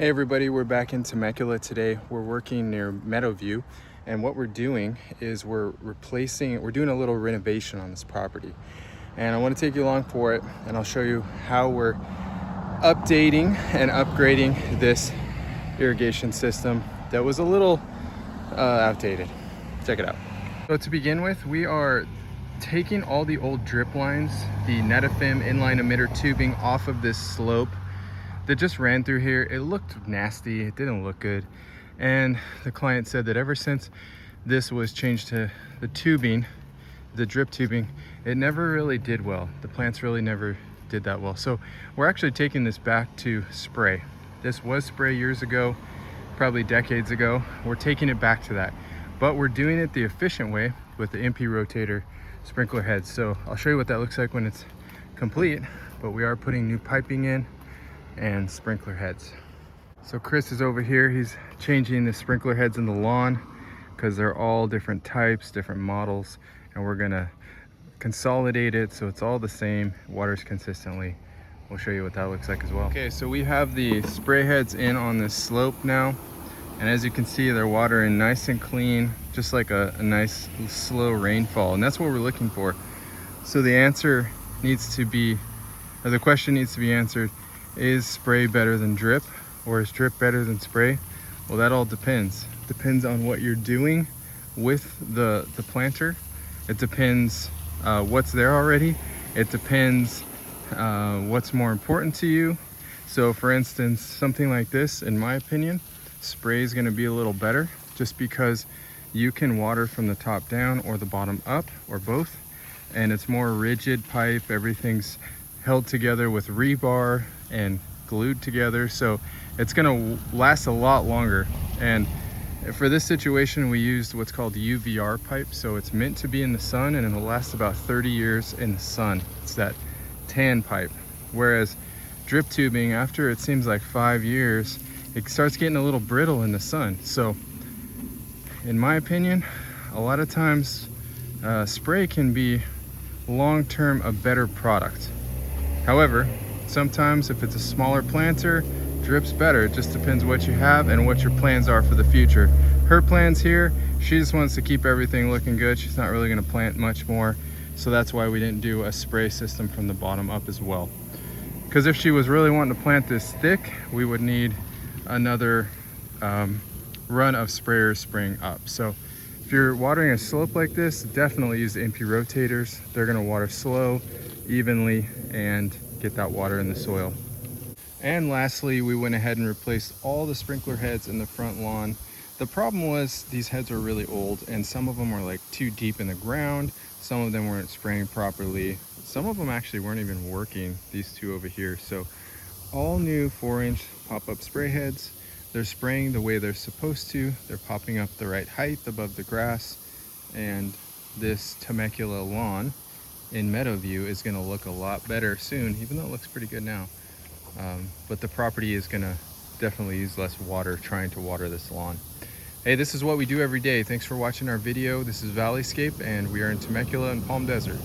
Hey everybody, we're back in Temecula today. We're working near Meadowview, and what we're doing is we're doing a little renovation on this property. And I want to take you along for it, and I'll show you how we're updating and upgrading this irrigation system that was a little outdated. Check it out. So to begin with, we are taking all the old drip lines, the Netafim inline emitter tubing off of this slope that just ran through here. It looked nasty, it didn't look good, and the client said that ever since this was changed to the tubing, the drip tubing, it never really did well. The plants really never did that well. So we're actually taking this back to spray. This was spray years ago, probably decades ago. We're taking it back to that, but we're doing it the efficient way with the MP rotator sprinkler heads. So I'll show you what that looks like when it's complete, but we are putting new piping in and sprinkler heads. So Chris is over here, he's changing the sprinkler heads in the lawn because they're all different types, different models, and we're gonna consolidate it so it's all the same, waters consistently. We'll show you what that looks like as well. Okay, so we have the spray heads in on this slope now, and as you can see, they're watering nice and clean, just like a nice slow rainfall, and that's what we're looking for. So the answer needs to be, or the question needs to be answered: is spray better than drip, or is drip better than spray? Well, that all depends. Depends on what you're doing with the planter. It depends what's there already. It depends what's more important to you. So for instance, something like this, in my opinion, spray is going to be a little better just because you can water from the top down or the bottom up or both, and it's more rigid pipe. Everything's held together with rebar and glued together, so it's going to last a lot longer. And for this situation, we used what's called UVR pipe, so it's meant to be in the sun and it'll last about 30 years in the sun. It's that tan pipe. Whereas drip tubing, after it seems like 5 years, it starts getting a little brittle in the sun. So in my opinion, a lot of times spray can be long-term a better product. However, sometimes if it's a smaller planter, drip's better. It just depends what you have and what your plans are for the future. Her plans here, she just wants to keep everything looking good. She's not really going to plant much more, so that's why we didn't do a spray system from the bottom up as well. Because if she was really wanting to plant this thick, we would need another run of sprayers spraying up. So if you're watering a slope like this, definitely use the MP rotators. They're going to water slow, evenly, and get that water in the soil. And lastly, we went ahead and replaced all the sprinkler heads in the front lawn. The problem was these heads were really old, and some of them were like too deep in the ground. Some of them weren't spraying properly. Some of them actually weren't even working, these two over here. So all new 4-inch pop-up spray heads. They're spraying the way they're supposed to. They're popping up the right height above the grass, and this Temecula lawn in Meadowview is going to look a lot better soon, even though it looks pretty good now. But the property is going to definitely use less water trying to water this lawn. Hey, this is what we do every day. Thanks for watching our video. This is ValleyScape, and we are in Temecula and Palm Desert.